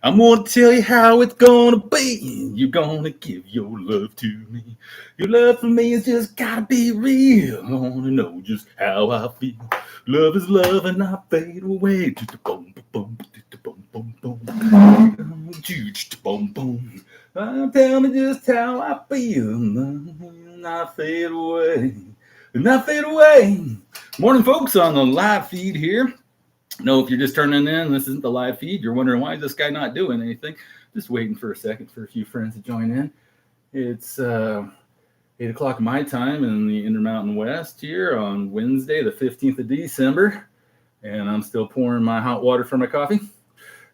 I'm gonna tell you how it's gonna be. You're gonna give your love to me. Your love for me is just gotta be real. I wanna know just how I feel. Love is love and I fade away. Just a boom, boom, just a boom, boom, boom. Just a boom, boom. Tell me just how I feel. And I fade away. And I fade away. Morning, folks, on the live feed here. No, if you're just turning in, this isn't the live feed. You're wondering why is this guy not doing anything? Just waiting for a second for a few friends to join in. It's 8 o'clock my time in the Intermountain West here on Wednesday, the 15th of December, and I'm still pouring my hot water for my coffee.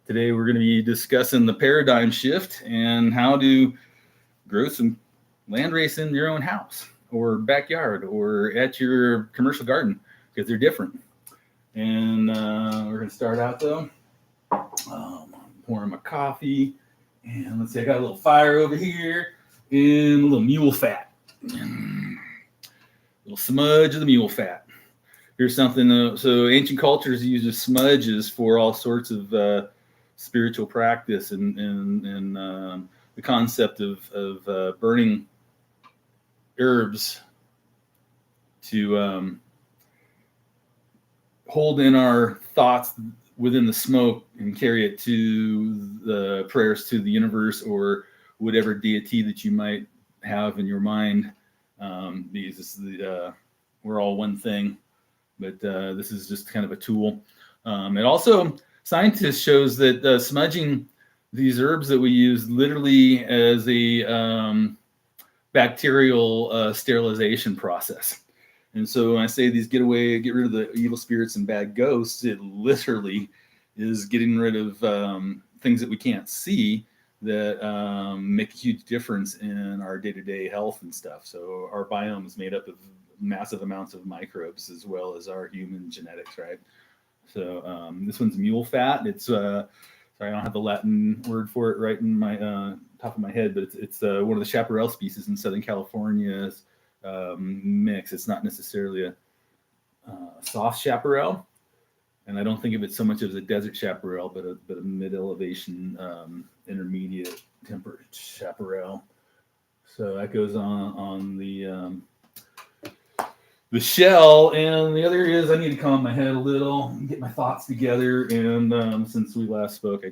Today we're going to be discussing the paradigm shift and how to grow some landrace in your own house or backyard or at your commercial garden because they're different. And we're going to start out, though. I'm pouring my coffee. And let's see, I got a little fire over here and a little mule fat. A little smudge of the mule fat. Here's something. So ancient cultures use smudges for all sorts of spiritual practice and the concept of burning herbs to hold in our thoughts within the smoke and carry it to the prayers to the universe or whatever deity that you might have in your mind. Because we're all one thing, but this is just kind of a tool. It also, scientists shows that smudging these herbs that we use literally as a bacterial sterilization process. And so when I say these get rid of the evil spirits and bad ghosts, it literally is getting rid of things that we can't see that make a huge difference in our day-to-day health and stuff. So our biome is made up of massive amounts of microbes as well as our human genetics, right? So this one's mule fat. It's sorry, I don't have the Latin word for it right in my top of my head, but it's one of the chaparral species in Southern California. Mix. It's not necessarily a soft chaparral, and I don't think of it so much as a desert chaparral, but a mid-elevation, intermediate temperate chaparral. So that goes on the shell, and the other is I need to calm my head a little, and get my thoughts together. And since we last spoke,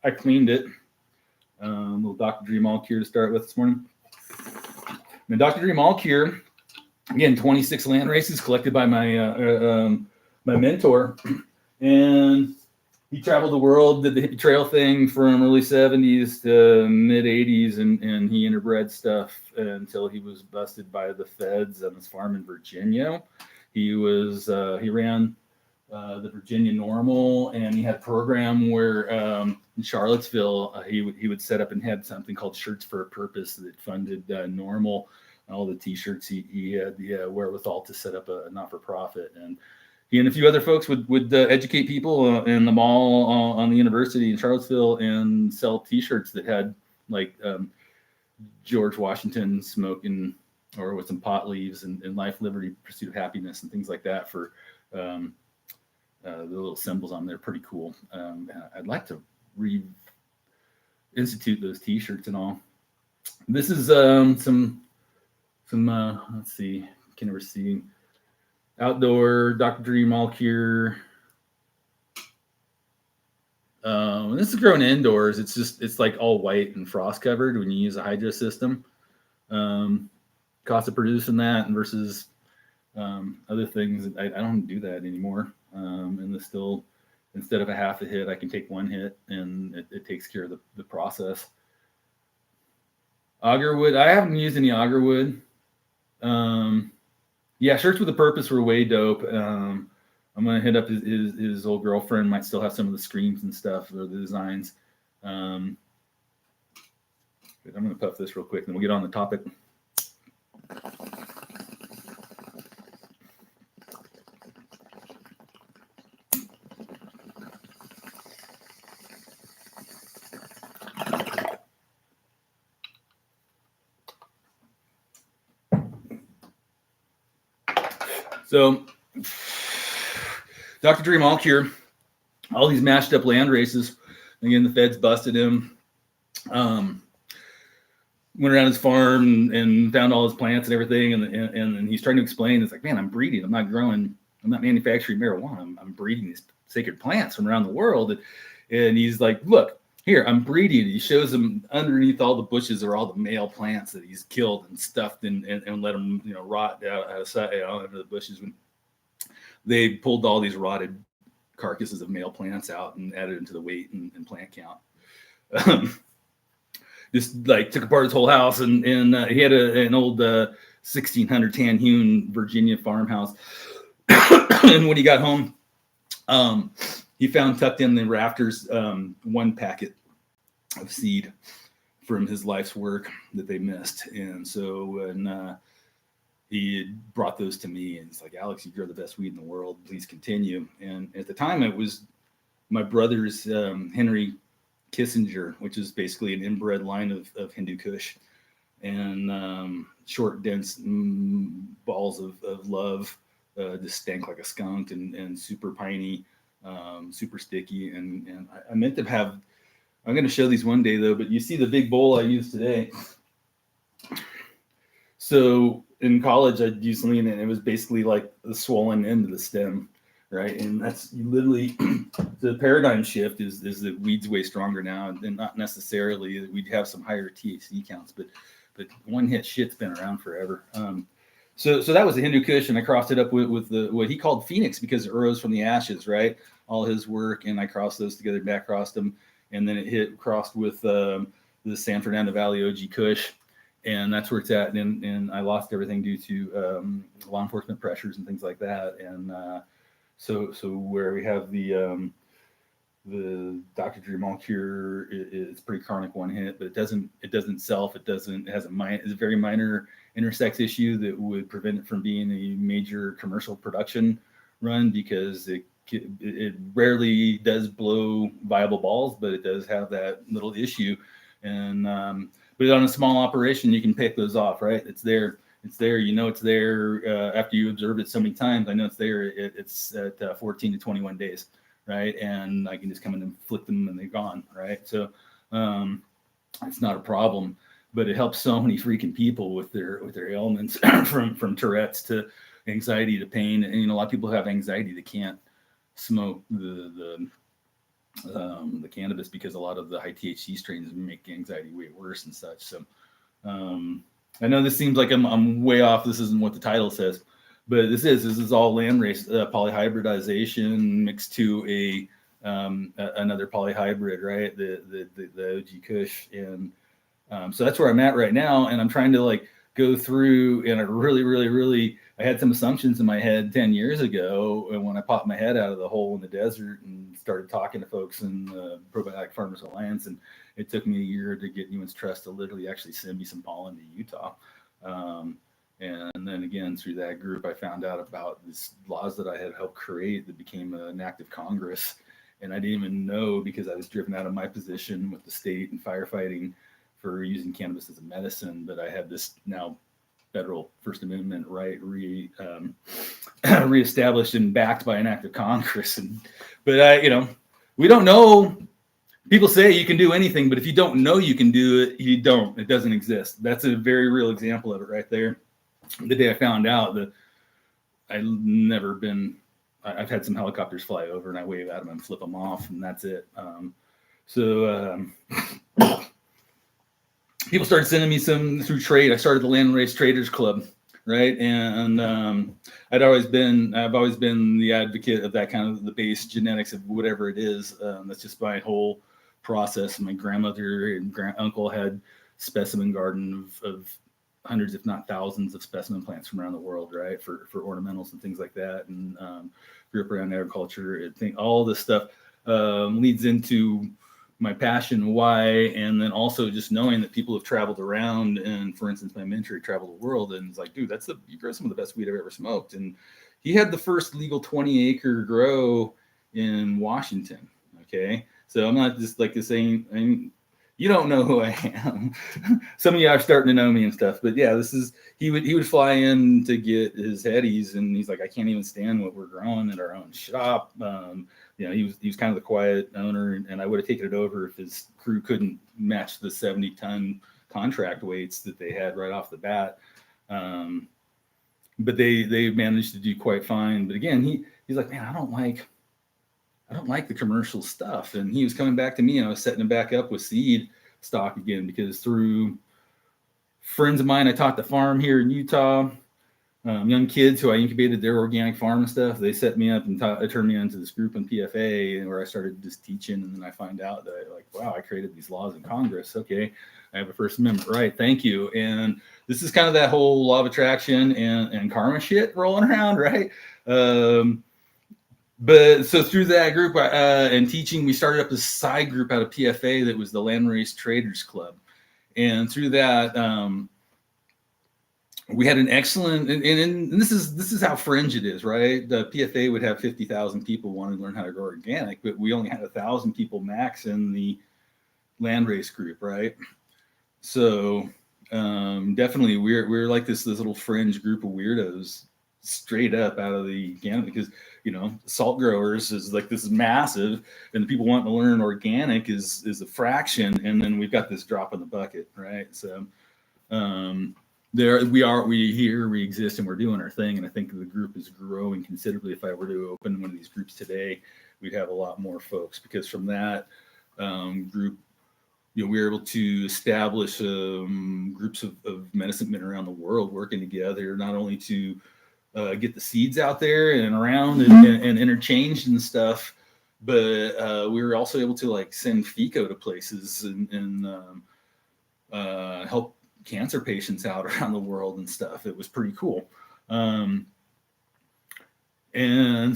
I cleaned it. Little Dr. Dream All Cure to start with this morning. And Dr. Dream All Cure, again, 26 land races collected by my my mentor, and he traveled the world, did the hippie trail thing from early 70s to mid 80s, and he interbred stuff until he was busted by the feds on his farm in Virginia. He ran the Virginia Normal, and he had a program where in Charlottesville he would set up and had something called Shirts for a Purpose that funded Normal. All the T-shirts he had the wherewithal to set up a not-for-profit, and he and a few other folks would educate people in the mall on the university in Charlottesville and sell T-shirts that had like George Washington smoking or with some pot leaves and life, liberty, pursuit of happiness and things like that for the little symbols on there. Pretty cool. I'd like to institute those T-shirts and all. This is some let's see, can never see outdoor Dr. Dream All Cure. This is grown indoors. It's like all white and frost covered when you use a hydro system. Cost of producing that versus other things. I don't do that anymore. And this still, instead of a half a hit, I can take one hit and it takes care of the process. Agarwood. I haven't used any agarwood. Yeah, Shirts with a Purpose were way dope. I'm gonna hit up his old girlfriend. Might still have some of the screens and stuff or the designs. I'm gonna puff this real quick, and we'll get on the topic. So, Dr. Dream All Cure, all these mashed up land races Again, the feds busted him. Went around his farm and found all his plants and everything, and he's trying to explain. It's like, man, I'm breeding. I'm not growing. I'm not manufacturing marijuana. I'm breeding these sacred plants from around the world. And he's like, look, here, I'm breeding. He shows them underneath all the bushes are all the male plants that he's killed and stuffed and let them, rot out under the bushes. When they pulled all these rotted carcasses of male plants out and added into the weight and plant count. Just like took apart his whole house, and he had an old 1600 tan hewn Virginia farmhouse. And when he got home, he found tucked in the rafters one packet of seed from his life's work that they missed. And so when he brought those to me, and it's like, Alex, you grow the best weed in the world. Please continue. And at the time, it was my brother's Henry Kissinger, which is basically an inbred line of Hindu Kush, and short, dense balls of love, just stank like a skunk and super piney, super sticky. And I meant to have, I'm going to show these one day though, but you see the big bowl I used today. So in college, I'd use lean, and it was basically like the swollen end of the stem. Right. And that's literally the paradigm shift is that weed's way stronger now, and not necessarily that we'd have some higher THC counts, but one hit shit's been around forever. So that was the Hindu Kush, and I crossed it up with the what he called Phoenix because it rose from the ashes, right? All his work, and I crossed those together, back crossed them, and then it crossed with the San Fernando Valley OG Kush, and that's where it's at. And I lost everything due to law enforcement pressures and things like that, and So where we have the Dr. Drew molecule, it's pretty chronic one hit, but it doesn't self. It has it's a very minor intersex issue that would prevent it from being a major commercial production run, because it rarely does blow viable balls, but it does have that little issue. And but on a small operation, you can pick those off, right? It's there. It's there, it's there after you observe it so many times. I know it's there. It's at 14 to 21 days, right? And I can just come in and flip them and they're gone, right? So it's not a problem, but it helps so many freaking people with their ailments from Tourette's to anxiety to pain. And a lot of people have anxiety. They can't smoke the cannabis because a lot of the high THC strains make anxiety way worse and such. So I know this seems like I'm way off. This isn't what the title says, but this is all Landrace polyhybridization mixed to another polyhybrid, right? The OG Kush, and so that's where I'm at right now. And I'm trying to go through, and I had some assumptions in my head 10 years ago, and when I popped my head out of the hole in the desert and started talking to folks in the Probiotic Farmers Alliance, and it took me a year to get Newman's Trust to literally actually send me some pollen to Utah. And then again, through that group, I found out about these laws that I had helped create that became an act of Congress. And I didn't even know, because I was driven out of my position with the state and firefighting for using cannabis as a medicine, but I had this now federal First Amendment right reestablished and backed by an act of Congress. But we don't know. People say you can do anything, but if you don't know you can do it, you don't. It doesn't exist. That's a very real example of it right there. The day I found out that I've had some helicopters fly over, and I wave at them and flip them off, and that's it. People started sending me some through trade. I started the Landrace Traders Club, right? And I've always been the advocate of that kind of the base genetics of whatever it is. That's just my whole process. My grandmother and uncle had specimen garden of hundreds, if not thousands, of specimen plants from around the world, right? For ornamentals and things like that. And grew up around agriculture. I think all this stuff leads into my passion, why, and then also just knowing that people have traveled around. And for instance, my mentor traveled the world, and it's like, dude, you grow some of the best weed I've ever smoked. And he had the first legal 20-acre grow in Washington. Okay, so I'm not just saying, you don't know who I am. Some of you are starting to know me and stuff, but yeah, he would fly in to get his headies, and he's like, I can't even stand what we're growing at our own shop. he was kind of the quiet owner, and I would have taken it over if his crew couldn't match the 70-ton contract weights that they had right off the bat. But they managed to do quite fine. But again, he's like, man, I don't like the commercial stuff. And he was coming back to me, and I was setting him back up with seed stock again, because through friends of mine I taught the farm here in Utah, young kids who I incubated their organic farm and stuff, they set me up and turned me into this group in PFA, where I started just teaching. And then I find out that wow, I created these laws in Congress. Okay, I have a First Amendment right. Thank you. And this is kind of that whole law of attraction and karma shit rolling around, right? But so through that group and teaching, we started up this side group out of PFA that was the Landrace Traders Club. And through that, we had an excellent, and this is how fringe it is, right? The PFA would have 50,000 people wanting to learn how to grow organic, but we only had 1,000 people max in the Landrace group, right? So definitely we're like this little fringe group of weirdos straight up out of the gamut, because salt growers is like, this is massive, and the people wanting to learn organic is a fraction, and then we've got this drop in the bucket, right? So we exist, and we're doing our thing, and I think the group is growing considerably. If I were to open one of these groups today, we'd have a lot more folks, because from that group, we were able to establish groups of medicine men around the world working together, not only to get the seeds out there and around and interchanged and stuff, but we were also able to send FICO to places and help cancer patients out around the world and stuff. It was pretty cool. And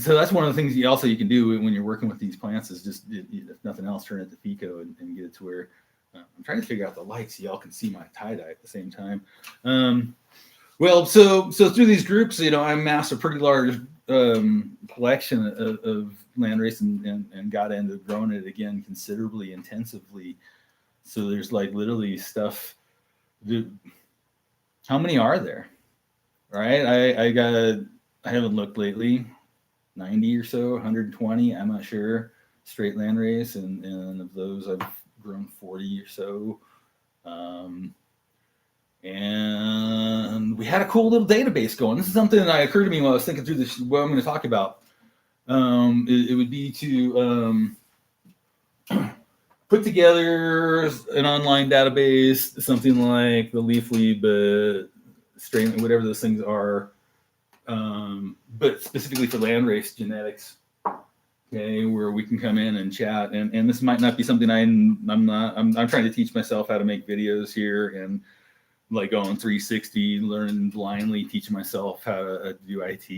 so that's one of the things you can do when you're working with these plants, is just, if nothing else, turn it to FICO and get it to where I'm trying to figure out the lights so y'all can see my tie-dye at the same time. Well, so through these groups, I amassed a pretty large collection of landrace and got into growing it again considerably intensively. So there's literally stuff. How many are there? Right? I haven't looked lately. 90 or so, 120. I'm not sure. Straight landrace, and of those I've grown 40 or so. And we had a cool little database going. This is something that occurred to me while I was thinking through this, what I'm going to talk about. It would be to put together an online database, something like the Leafly, strain, whatever those things are, but specifically for landrace genetics. Okay, where we can come in and chat, and this might not be something I'm trying to teach myself how to make videos here, and going 360, learning blindly, teaching myself how to do IT,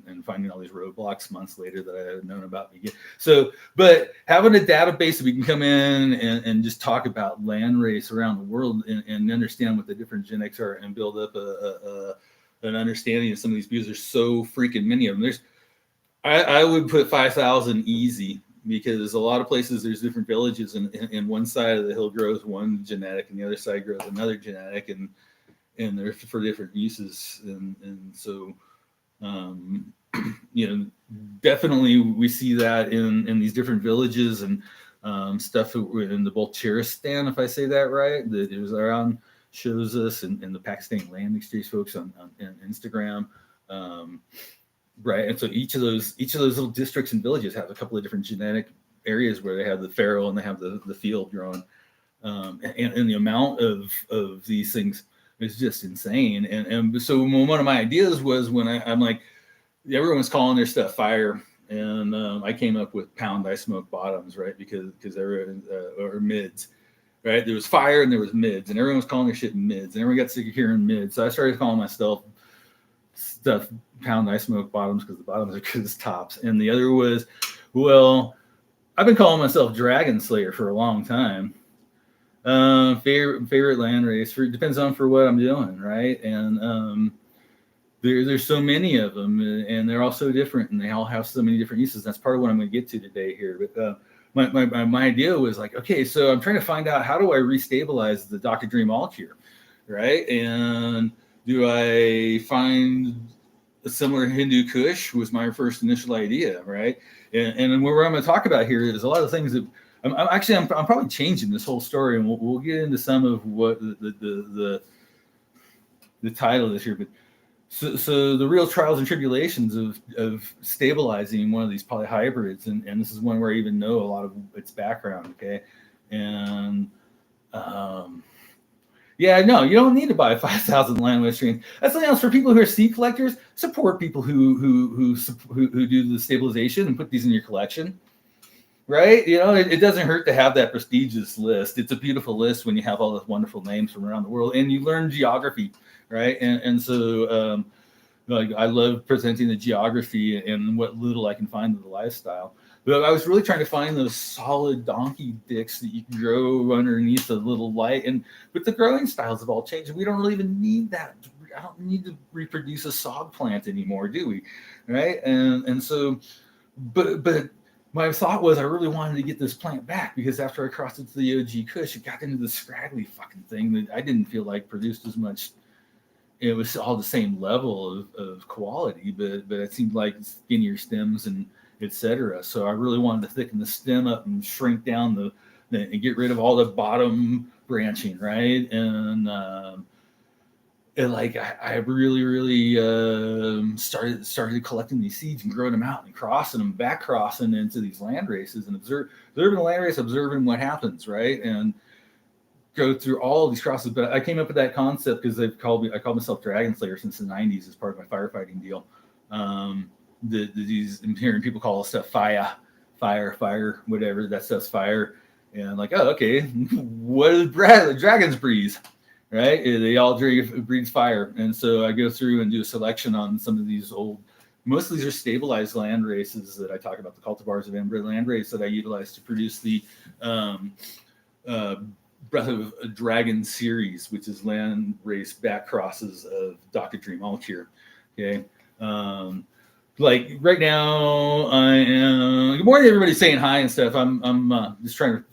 and finding all these roadblocks months later that I had known about. So, but having a database that we can come in and just talk about landrace around the world and understand what the different genetics are, and build up an understanding of some of these, because there's so freaking many of them. I would put 5,000 easy, because a lot of places there's different villages, and one side of the hill grows one genetic and the other side grows another genetic, and they're for different uses. And so, definitely we see that in these different villages and stuff in the Balcheristan, if I say that right, that it was around, shows us, and the Pakistani Land Exchange folks on Instagram. Right, and so each of those little districts and villages have a couple of different genetic areas where they have the farrow and they have the field grown, and the amount of these things is just insane. And so one of my ideas was, when I'm like, everyone's calling their stuff fire, and I came up with pound I smoke bottoms, right? Because everyone, or mids, right? There was fire and there was mids, and everyone was calling their shit mids, and everyone got sick of hearing mids. So I started calling myself stuff pound I smoke bottoms, because the bottoms are good as tops. And the other was, well, I've been calling myself Dragon Slayer for a long time. Favorite landrace, depends on for what I'm doing, right? And there's so many of them, and they're all so different, and they all have so many different uses. That's part of what I'm going to get to today here. But my idea was okay, so I'm trying to find out, how do I restabilize the Dr. Dream All Cure, right? And do I find a similar Hindu Kush was my first initial idea, right? And what I'm going to talk about here is a lot of things that I'm probably changing this whole story, and we'll get into some of what the title is here. But so the real trials and tribulations of stabilizing one of these polyhybrids, and this is one where I even know a lot of its background. Okay, and yeah, no, you don't need to buy 5,000 Landrace strains. That's something else for people who are seed collectors. Support people who do the stabilization and put these in your collection, right? You know, it doesn't hurt to have that prestigious list. It's a beautiful list when you have all the wonderful names from around the world, and you learn geography, right? And so like I love presenting the geography and what little I can find of the lifestyle. But I was really trying to find those solid donkey dicks that you can grow underneath a little light. But the growing styles have all changed. We don't really even need that. I don't need to reproduce a sod plant anymore, do we? Right? And so, but my thought was I really wanted to get this plant back, because after I crossed it to the OG Kush, it got into the scraggly fucking thing that I didn't feel like produced as much. It was all the same level of quality, but it seemed like skinnier stems and etc. So I really wanted to thicken the stem up and shrink down and get rid of all the bottom branching, right? And like I really started collecting these seeds and growing them out and crossing them, back crossing into these land races and observing the land race, observing what happens, right? And go through all of these crosses. But I came up with that concept because I call myself Dragon Slayer since the 90s as part of my firefighting deal. I'm hearing people call stuff fire, whatever, that stuff's fire. And like, oh, okay, what do dragons breathe? Right? They all breathe fire. And so I go through and do a selection on some of these most of these are stabilized land races that I talk about, the cultivars of inbred land race that I utilize to produce the Breath of a Dragon series, which is land race back crosses of Dr. Dream Allcure. Okay. Like right now I am, good morning everybody saying hi and stuff. I'm just trying to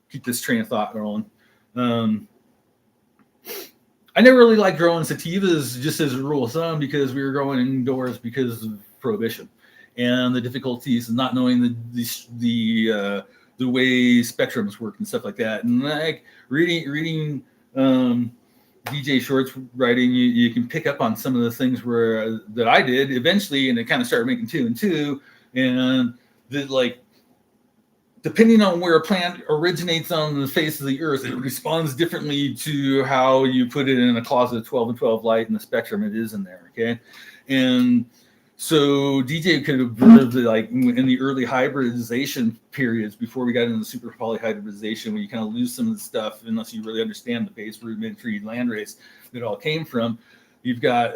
keep this train of thought rolling. I never really liked growing sativas, just as a rule of thumb, because we were growing indoors because of prohibition and the difficulties of not knowing the way spectrums work and stuff like that. And like reading DJ Short's writing, you can pick up on some of the things that I did eventually, and it kind of started making two and two, and like depending on where a plant originates on the face of the earth, it responds differently to how you put it in a closet of 12 and 12 light and the spectrum it is in there. Okay, and so DJ could observe like in the early hybridization periods before we got into the super polyhybridization, when you kind of lose some of the stuff unless you really understand the base rudimentary landrace that it all came from. You've got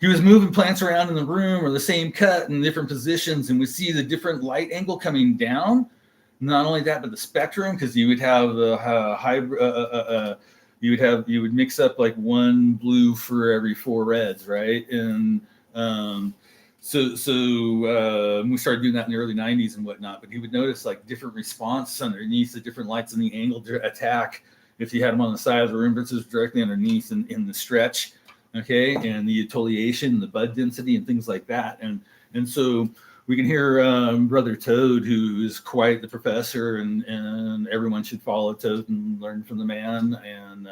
he was moving plants around in the room or the same cut in different positions, and we see the different light angle coming down. Not only that, but the spectrum, because you would have the hybrid. You would mix up like one blue for every four reds, right? And so we started doing that in the early 90s and whatnot. But he would notice like different response underneath the different lights and the angle attack if you had them on the side of the room versus directly underneath in the stretch, okay, and the atoliation, the bud density, and things like that. And so we can hear Brother Toad, who is quite the professor, and everyone should follow Toad and learn from the man. And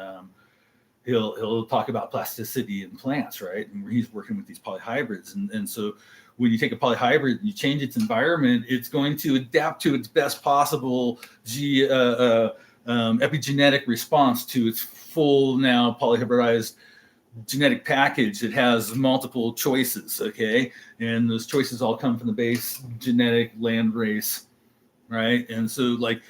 he'll talk about plasticity in plants, right? And he's working with these polyhybrids. And so when you take a polyhybrid and you change its environment, it's going to adapt to its best possible epigenetic response to its full now polyhybridized genetic package. It has multiple choices, okay? And those choices all come from the base genetic land race, right? And so like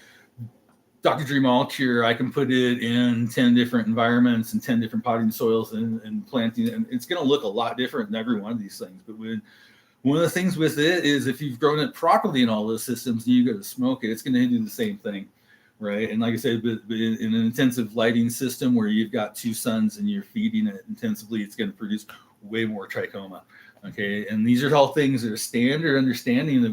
Dr. Dream Allcure, I can put it in 10 different environments and 10 different potting soils and planting, and it's going to look a lot different in every one of these things. But one of the things with it is if you've grown it properly in all those systems and you go to smoke it, it's going to do the same thing, right? And like I said, but in an intensive lighting system where you've got two suns and you're feeding it intensively, it's going to produce way more trichoma, okay? And these are all things that are standard understanding that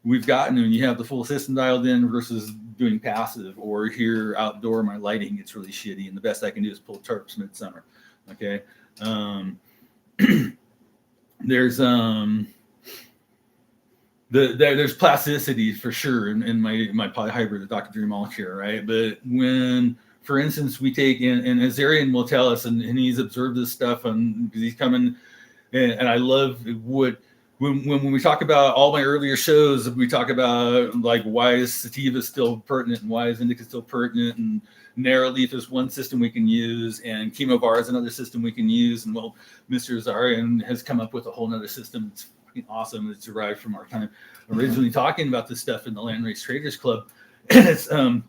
we've gotten when you have the full system dialed in versus doing passive, or here outdoor, my lighting gets really shitty, and the best I can do is pull tarps midsummer. Okay. there's there's plasticity for sure in my polyhybrid, the Dr. Dream Molecule, right? But when, for instance, we take and Azarian will tell us, and he's observed this stuff, and he's coming, and I love what when we talk about all my earlier shows, we talk about like why is sativa still pertinent and why is indica still pertinent, and narrow leaf is one system we can use, and chemovar is another system we can use, and well, Mr. Azarian has come up with a whole nother system. It's awesome. It's derived from our time originally talking about this stuff in the Landrace Traders Club, and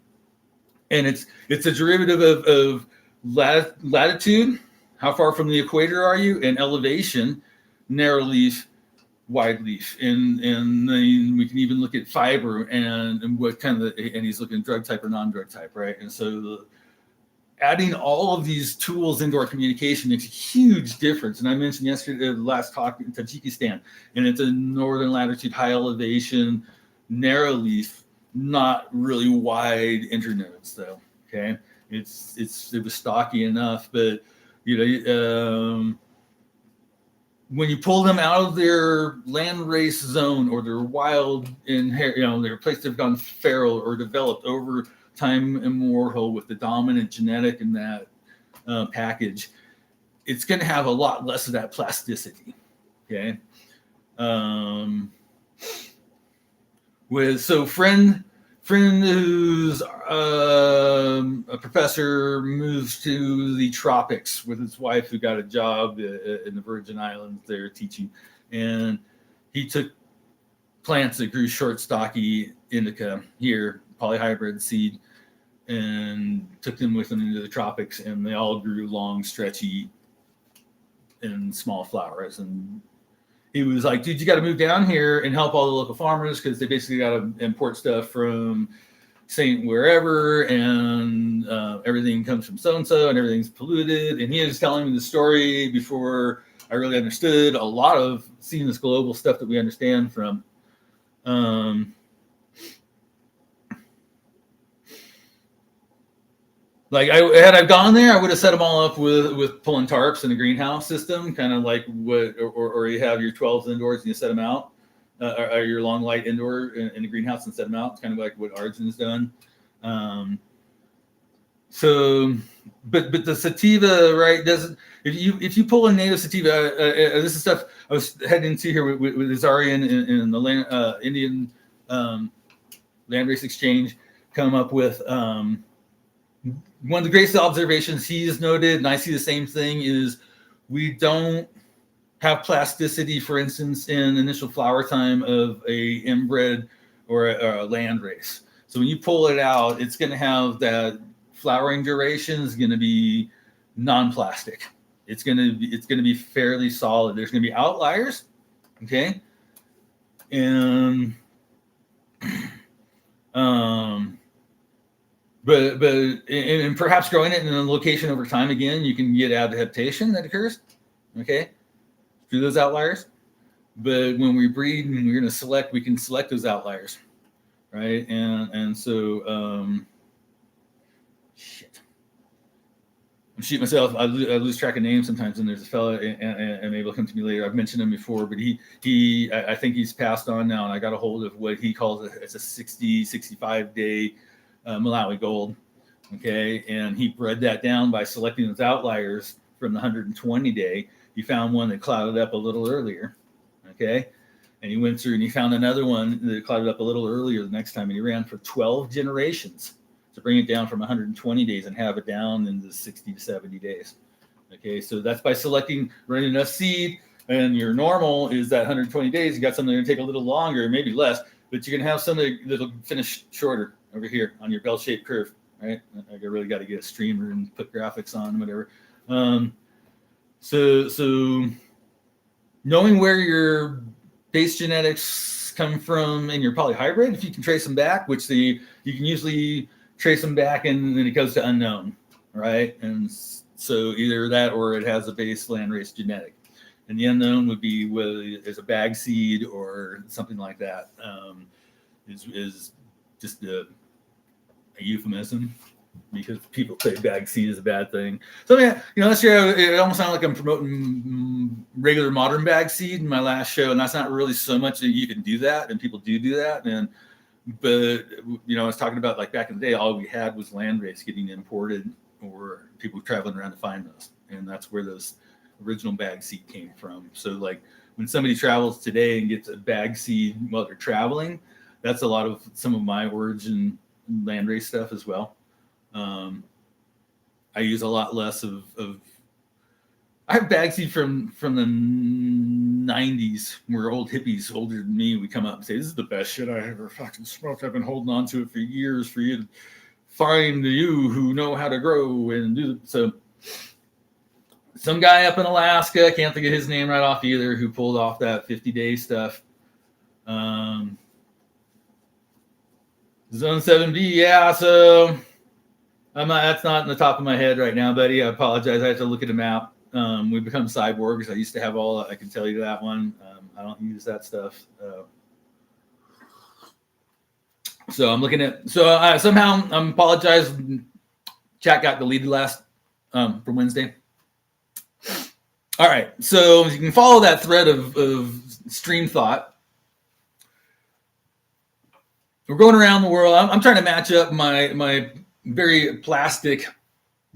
it's a derivative of latitude, how far from the equator are you, and elevation, narrow leaf, wide leaf, and then we can even look at fiber and what kind of and he's looking drug type or non-drug type, right? And so adding all of these tools into our communication makes a huge difference. And I mentioned yesterday, the last talk in Tajikistan, and it's a northern latitude, high elevation, narrow leaf, not really wide internodes though. Okay, it was stocky enough, but when you pull them out of their landrace zone or their wild their place they've gone feral or developed over time immortal with the dominant genetic in that package, it's going to have a lot less of that plasticity. Okay. Friend who's a professor moves to the tropics with his wife, who got a job in the Virgin Islands there teaching, and he took plants that grew short, stocky indica here, polyhybrid seed, and took them with him into the tropics, and they all grew long, stretchy, and small flowers. And he was like, dude, you got to move down here and help all the local farmers, because they basically got to import stuff from St. wherever, and everything comes from so-and-so, and everything's polluted. And he was telling me the story before I really understood a lot of seeing this global stuff that we understand from. Had I gone there, I would have set them all up with pulling tarps in a greenhouse system, kind of like what, or you have your 12s indoors and you set them out, or your long light indoor in the greenhouse and set them out. It's kind of like what Arjun's done. But the sativa, right, doesn't, if you pull a native sativa, this is stuff I was heading into here with Azarian in the Indian Landrace Exchange, come up with one of the greatest observations he's noted, and I see the same thing, is we don't have plasticity, for instance, in initial flower time of a inbred or a landrace. So when you pull it out, it's going to have that flowering duration is going to be non-plastic. It's going to be fairly solid. There's going to be outliers, okay, and But perhaps growing it in a location over time, again, you can get adaptation that occurs, okay, through those outliers. But when we breed and we're going to select, we can select those outliers, right? And so, shit, I'm shooting myself. I lose track of names sometimes. And there's a fella, and maybe he'll come to me later. I've mentioned him before, but I think he's passed on now, and I got a hold of what he calls it's a 65 day. Malawi Gold, okay, and he bred that down by selecting those outliers from the 120 day. He found one that clouded up a little earlier, okay, and he went through and he found another one that clouded up a little earlier the next time, and he ran for 12 generations to bring it down from 120 days and have it down into 60 to 70 days. Okay, so that's by selecting, running enough seed, and your normal is that 120 days. You got something that will take a little longer, maybe less, but you can have something that'll finish shorter over here on your bell-shaped curve, right? I really got to get a streamer and put graphics on, whatever. So knowing where your base genetics come from in your polyhybrid, if you can trace them back, which you can usually trace them back, and then it goes to unknown, right? And so either that or it has a base landrace genetic. And the unknown would be whether there's a bag seed or something like that. Is just a euphemism. because people say bag seed is a bad thing. So yeah, this year it almost sounded like I'm promoting regular modern bag seed in my last show, and that's not really so much that you can do that, and people do that. But I was talking about like back in the day, all we had was Landrace getting imported, or people traveling around to find those, and that's where those original bag seed came from. So like when somebody travels today and gets a bag seed while they're traveling, that's a lot of some of my origin Landrace stuff as well. I use a lot less of I have bag seed from the 90s, where old hippies older than me would come up and say, "This is the best shit I ever fucking smoked. I've been holding on to it for years for you to find you who know how to grow and do it." So some guy up in Alaska, I can't think of his name right off either, who pulled off that 50-day stuff. Zone 7B, yeah. So that's not in the top of my head right now, buddy. I apologize. I have to look at a map. We become cyborgs. I used to have all. I can tell you that one. I don't use that stuff. So I'm looking at. So somehow I apologize. Chat got deleted last from Wednesday. All right. So you can follow that thread of stream thought. We're going around the world. I'm trying to match up my very plastic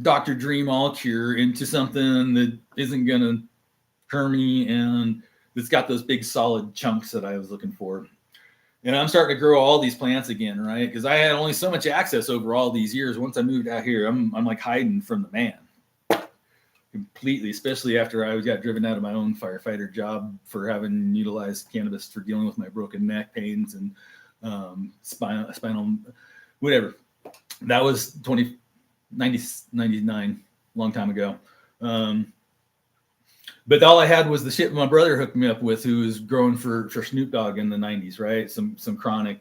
Dr. Dream All Cure into something that isn't going to hurt me and it's got those big solid chunks that I was looking for. And I'm starting to grow all these plants again, right? Because I had only so much access over all these years. Once I moved out here, I'm like hiding from the man completely, especially after I got driven out of my own firefighter job for having utilized cannabis for dealing with my broken neck pains and spinal, whatever. That was 99, long time ago. But all I had was the shit my brother hooked me up with, who was growing for Snoop Dogg in the 90s, right? Some chronic.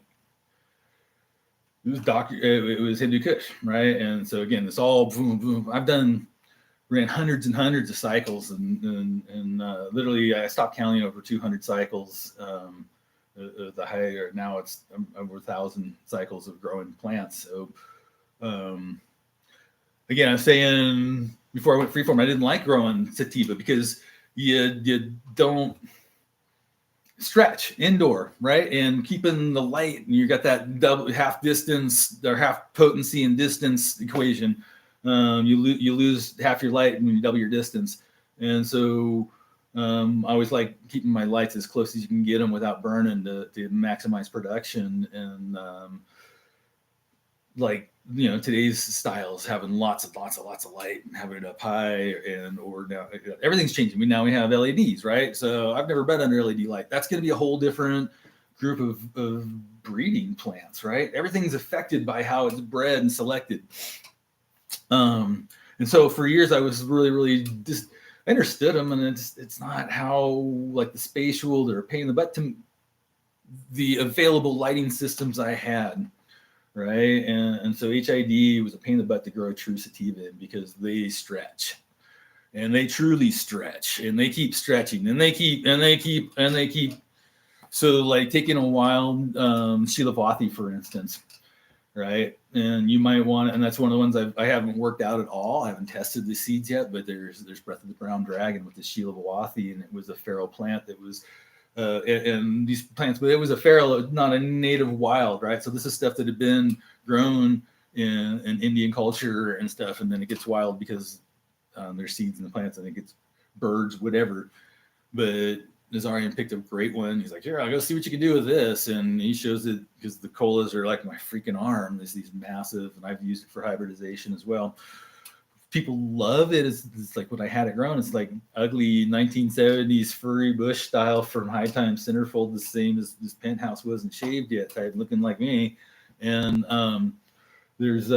It was Hindu Kush, right? And so again, it's all boom, boom. I've ran hundreds and hundreds of cycles, and literally I stopped counting over 200 cycles. The higher now it's over 1,000 cycles of growing plants. So again, I'm saying before I went freeform, I didn't like growing sativa because you don't stretch indoor, right? And keeping the light, and you got that double half distance or half potency and distance equation. You lose half your light when you double your distance. And so I always like keeping my lights as close as you can get them without burning to maximize production. And today's styles having lots of light and having it up high, or now everything's changing. Now we have LEDs, right? So I've never been under LED light. That's going to be a whole different group of breeding plants, right? Everything's affected by how it's bred and selected. And so for years I was really just I understood them, and it's not how like the spatial or pain in the butt to the available lighting systems I had, right? And so HID was a pain in the butt to grow a true sativa in because they stretch, and they truly stretch, and they keep stretching, and they keep. So like taking a wild Shilavathi, for instance, right? And you might want, and that's one of the ones I haven't worked out at all. I haven't tested the seeds yet, but there's Breath of the Brown Dragon with the Shilavathi, and it was a feral plant that was, and these plants, but it was a feral, not a native wild, right? So this is stuff that had been grown in Indian culture and stuff, and then it gets wild because there's seeds in the plants, and it gets birds, whatever. But Nazarian picked a great one. He's like, "Here, I'll go see what you can do with this." And he shows it because the colas are like my freaking arm. There's these massive, and I've used it for hybridization as well. People love it. It's like when I had it grown, it's like ugly 1970s furry bush style from High Time Centerfold, the same as this penthouse wasn't shaved yet type, looking like me. And there's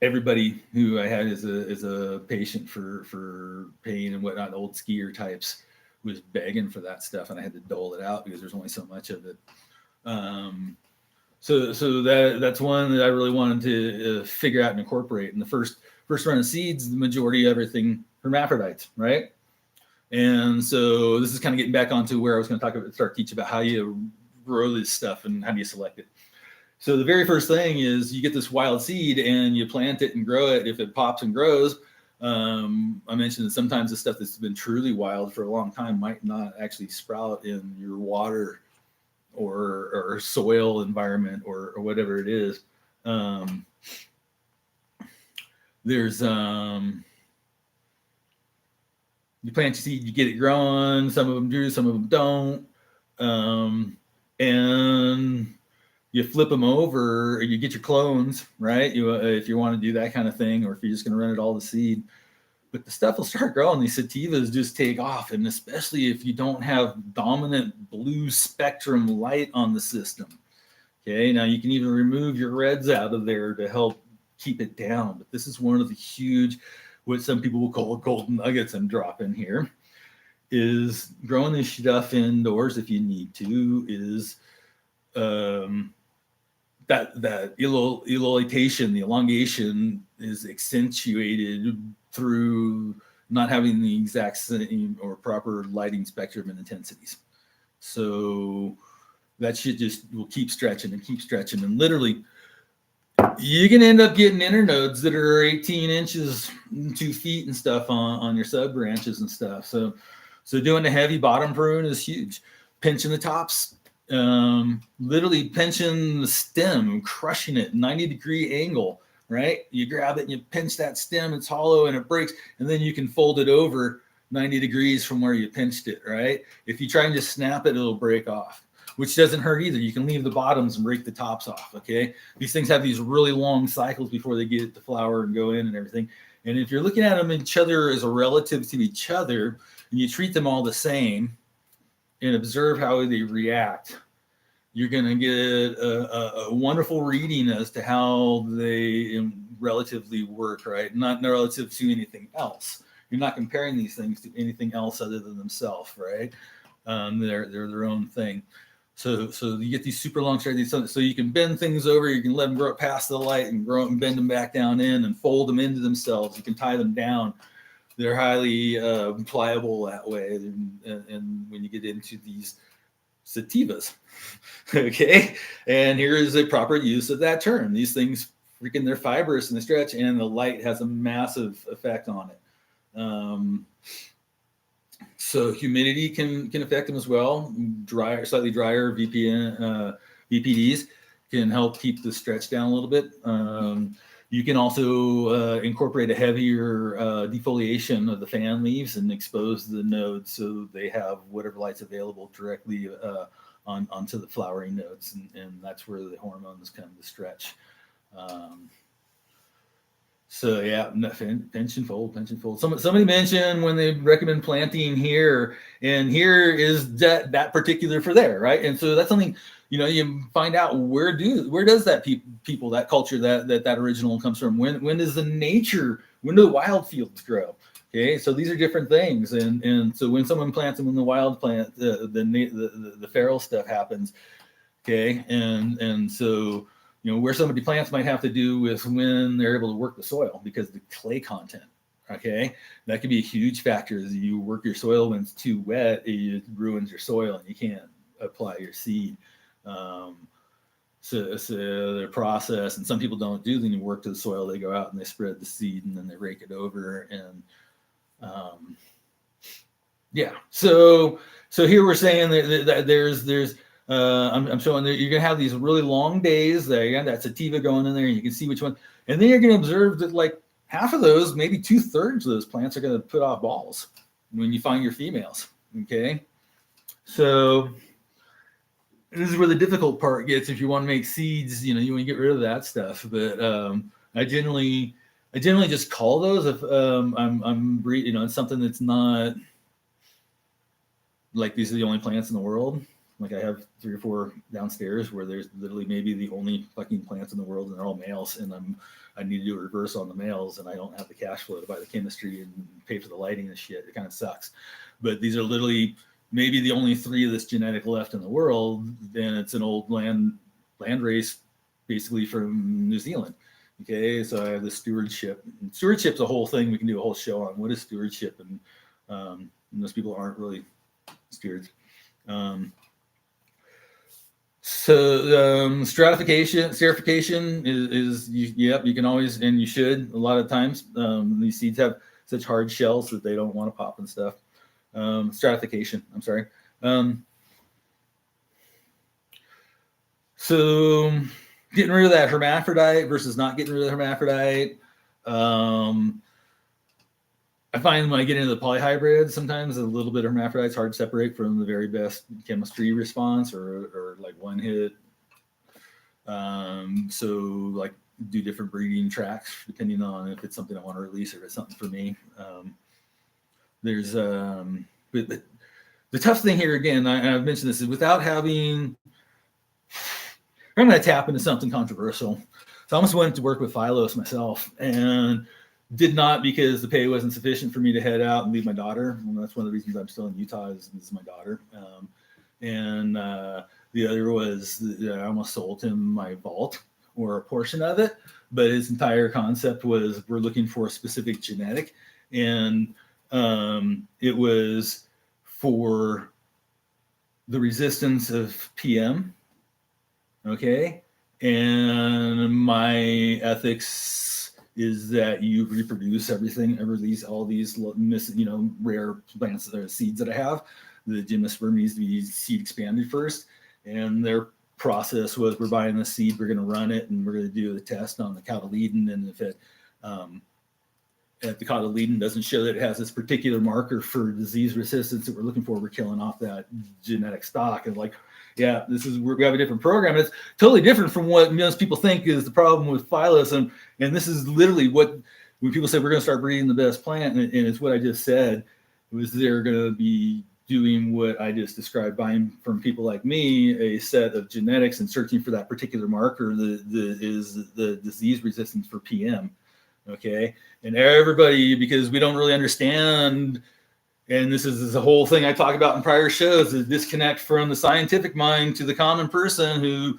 everybody who I had as a patient for pain and whatnot, old skier types, was begging for that stuff, and I had to dole it out because there's only so much of it. So that's one that I really wanted to figure out and incorporate. In the first run of seeds, the majority of everything hermaphrodites, right? And so this is kind of getting back onto where I was going to start teaching about how you grow this stuff and how do you select it. So the very first thing is you get this wild seed and you plant it and grow it. If it pops and grows, I mentioned that sometimes the stuff that's been truly wild for a long time might not actually sprout in your water or soil environment or whatever it is. There's you plant your seed, you get it growing. Some of them do, some of them don't, and you flip them over, or you get your clones, right? You if you want to do that kind of thing, or if you're just going to run it all the seed. But the stuff will start growing. These sativas just take off, and especially if you don't have dominant blue spectrum light on the system. Okay, now you can even remove your reds out of there to help keep it down. But this is one of the huge, what some people will call golden nuggets I'm dropping here, is growing this stuff indoors if you need to, is that elongation, the elongation is accentuated through not having the exact same or proper lighting spectrum and intensities. So that shit just will keep stretching and keep stretching. And literally, you can end up getting internodes that are 18 inches, 2 feet and stuff on your sub branches and stuff. So doing the heavy bottom prune is huge. Pinching the tops, literally pinching the stem, crushing it, 90-degree angle, right? You grab it and you pinch that stem, it's hollow and it breaks, and then you can fold it over 90 degrees from where you pinched it, right? If you try and just snap it, it'll break off, which doesn't hurt either. You can leave the bottoms and break the tops off, okay? These things have these really long cycles before they get to flower and go in and everything. And if you're looking at them each other as a relative to each other, and you treat them all the same and observe how they react, you're going to get a wonderful reading as to how they relatively work, right? Not relative to anything else. You're not comparing these things to anything else other than themselves, right? They're their own thing. So you get these super long strands. So you can bend things over. You can let them grow up past the light and grow and bend them back down in and fold them into themselves. You can tie them down. They're highly pliable that way. And when you get into these sativas, okay, and here is a proper use of that term. These things, freaking, they're fibrous and they stretch, and the light has a massive effect on it. So humidity can affect them as well. Slightly drier VPDs can help keep the stretch down a little bit. You can also incorporate a heavier defoliation of the fan leaves and expose the nodes so they have whatever light's available directly onto the flowering nodes, and that's where the hormones come to stretch. So yeah, pinch and fold. Somebody mentioned when they recommend planting here, and here is that particular for there, right? And so that's something, you find out where does that people, that culture, that original comes from. When does when do the wild fields grow? Okay, so these are different things, and so when someone plants them in the wild plant, the feral stuff happens. Okay, and so where somebody plants might have to do with when they're able to work the soil, because the clay content, okay, that could be a huge factor. As you work your soil when it's too wet, it ruins your soil and you can't apply your seed. So the process, and some people don't do, then you work to the soil, they go out and they spread the seed and then they rake it over. And yeah, so here we're saying that there's I'm showing that you're gonna have these really long days there. You got that sativa going in there, and you can see which one. And then you're gonna observe that like half of those, maybe 2/3 of those plants are gonna put off balls when you find your females. Okay, so this is where the difficult part gets. If you want to make seeds, you want to get rid of that stuff. But I generally just call those if I'm breeding. It's something that's not like these are the only plants in the world. Like I have 3 or 4 downstairs where there's literally maybe the only fucking plants in the world, and they're all males, and I need to do a reverse on the males, and I don't have the cash flow to buy the chemistry and pay for the lighting and shit. It kind of sucks. But these are literally maybe the only 3 of this genetic left in the world, and it's an old Landrace, basically from New Zealand. Okay, so I have the stewardship. And stewardship's a whole thing we can do a whole show on. What is stewardship? And most people aren't really stewards. So stratification yep, you can always, and you should a lot of times. These seeds have such hard shells that they don't want to pop and stuff. Stratification, I'm sorry. So getting rid of that hermaphrodite versus not getting rid of the hermaphrodite. I find when I get into the polyhybrid, sometimes a little bit of hermaphrodite's hard to separate from the very best chemistry response or like one hit. So like do different breeding tracks depending on if it's something I want to release or if it's something for me. There's but the tough thing here again, I've mentioned this, is without having, I'm going to tap into something controversial. So I almost went to work with Phylos myself and did not, because the pay wasn't sufficient for me to head out and leave my daughter. And that's one of the reasons I'm still in Utah is my daughter. And the other was that I almost sold him my vault or a portion of it. But his entire concept was we're looking for a specific genetic. And it was for the resistance of PM. Okay. And my ethics is that you reproduce everything, all these rare plants or seeds that I have. The gymnosperm needs to be seed expanded first. And their process was, we're buying the seed, we're going to run it, and we're going to do the test on the cotyledon. And if the cotyledon doesn't show that it has this particular marker for disease resistance that we're looking for, we're killing off that genetic stock. And like, yeah, we have a different program. It's totally different from what most people think is the problem with Phylos. And this is literally when people say we're going to start breeding the best plant, and it's what I just said, was they're going to be doing what I just described, buying from people like me a set of genetics and searching for that particular marker that is the disease resistance for PM. Okay. And everybody, because we don't really understand, and this is the whole thing I talk about in prior shows, the disconnect from the scientific mind to the common person who,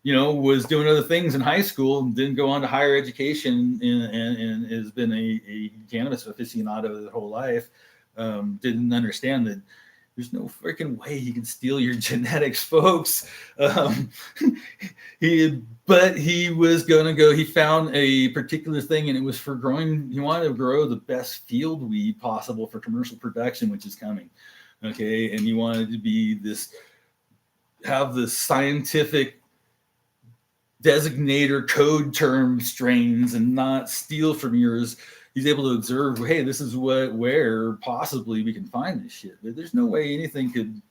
was doing other things in high school and didn't go on to higher education and has been a cannabis aficionado their whole life. Didn't understand that there's no freaking way he can steal your genetics, folks. He was going to go, he found a particular thing, and it was for growing. He wanted to grow the best field weed possible for commercial production, which is coming. Okay. And he wanted to have the scientific designator code term strains and not steal from yours. He's able to observe, hey, this is where possibly we can find this shit. But there's no way anything could.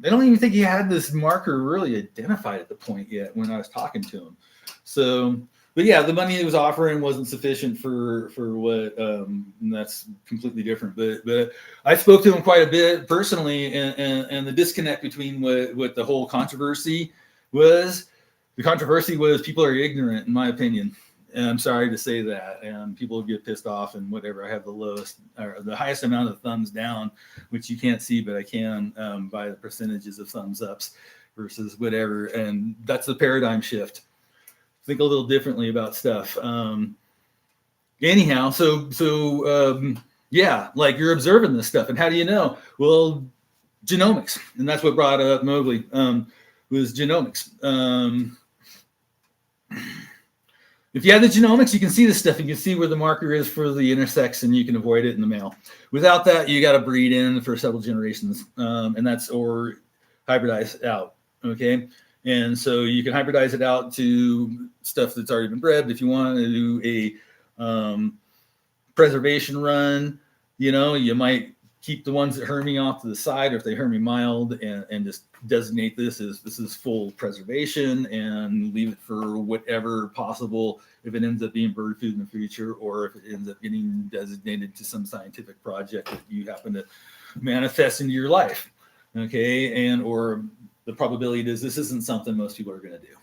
I don't even think he had this marker really identified at the point yet when I was talking to him. So, but yeah, the money he was offering wasn't sufficient for what, and that's completely different. But I spoke to him quite a bit personally, and the disconnect between what the whole controversy was. The controversy was people are ignorant, in my opinion. And I'm sorry to say that, and people get pissed off and whatever. I have the highest amount of thumbs down, which you can't see, but I can by the percentages of thumbs ups versus whatever. And that's the paradigm shift. Think a little differently about stuff. Anyhow, yeah, like you're observing this stuff, and how do you know? Well, genomics, and that's what brought up Mowgli was genomics. If you have the genomics, you can see this stuff. You can see where the marker is for the intersex, and you can avoid it in the male. Without that, you got to breed in for several generations, or hybridize out. Okay, and so you can hybridize it out to stuff that's already been bred. But if you want to do a preservation run, you might keep the ones that Hermy off to the side, or if they Hermy mild, and just designate this is full preservation and leave it for whatever possible if it ends up being bird food in the future, or if it ends up getting designated to some scientific project that you happen to manifest into your life. Okay, or the probability is this isn't something most people are going to do.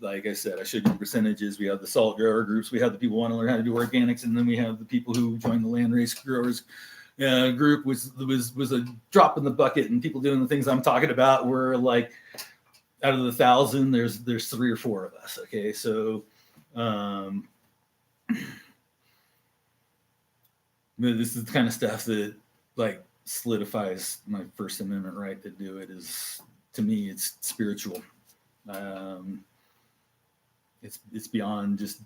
Like I said, I showed you the percentages. We have the salt grower groups. We have the people who want to learn how to do organics, and then we have the people who join the Landrace growers group, which was a drop in the bucket, and people doing the things I'm talking about were like, out of the 1,000, there's 3 or 4 of us. Okay, so this is the kind of stuff that like solidifies my First Amendment right to do it. Is to me, it's spiritual. It's beyond just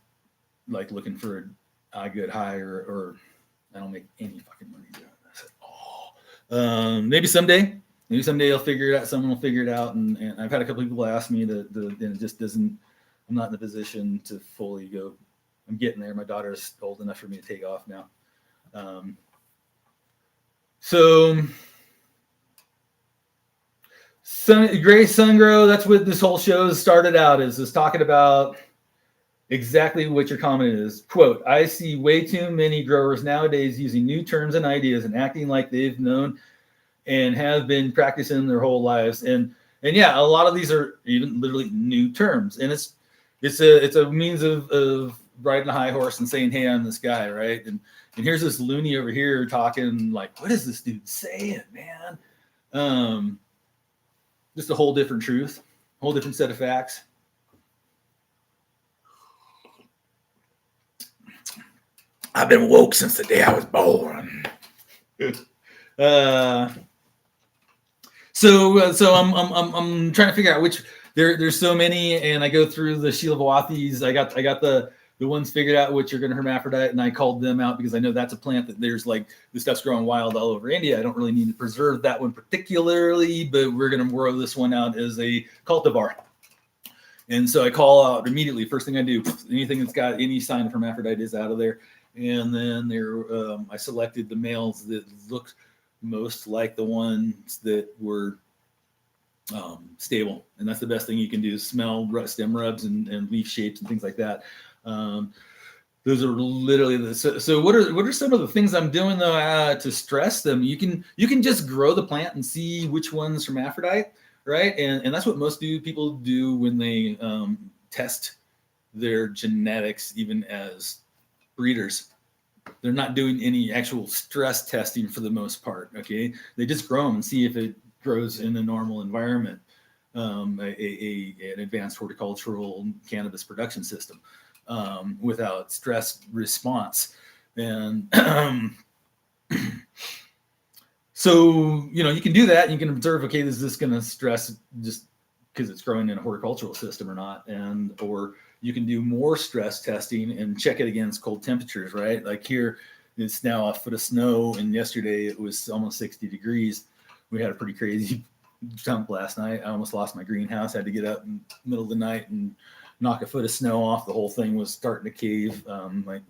like looking for a good high, or I don't make any fucking money doing this at all. Maybe someday I'll figure it out. Someone will figure it out. And I've had a couple people ask me and it just doesn't, I'm not in a position to fully go. I'm getting there. My daughter's old enough for me to take off now. So Gray Sungrow, that's what this whole show started out is talking about exactly what your comment is. Quote, I see way too many growers nowadays using new terms and ideas and acting like they've known and have been practicing their whole lives. And yeah, a lot of these are even literally new terms. And it's a means of riding a high horse and saying, hey, I'm this guy, right? And here's this loony over here talking like, what is this dude saying, man? Just a whole different truth, a whole different set of facts. I've been woke since the day I was born. So I'm trying to figure out which there's so many, and I go through the Shilavathis. I got the ones figured out which are going to hermaphrodite, and I called them out because I know that's a plant that there's like this stuff's growing wild all over India. I don't really need to preserve that one particularly, but we're going to grow this one out as a cultivar. And so I call out immediately. First thing I do, anything that's got any sign of hermaphrodite is out of there. And then I selected the males that looked most like the ones that were stable. And that's the best thing you can do is smell stem rubs and leaf shapes and things like that. Those are literally so what are some of the things I'm doing though to stress them? You can just grow the plant and see which one's hermaphrodite, right? And that's what most people do when they test their genetics, even as breeders. They're not doing any actual stress testing for the most part. Okay, they just grow them and see if it grows in a normal environment, an advanced horticultural cannabis production system. Without stress response. And so, you can do that and you can observe, okay, is this going to stress just because it's growing in a horticultural system or not? Or you can do more stress testing and check it against cold temperatures, right? Like here, it's now a foot of snow, and yesterday it was almost 60 degrees. We had a pretty crazy dump last night. I almost lost my greenhouse. I had to get up in the middle of the night and knock a foot of snow off. The whole thing was starting to cave. My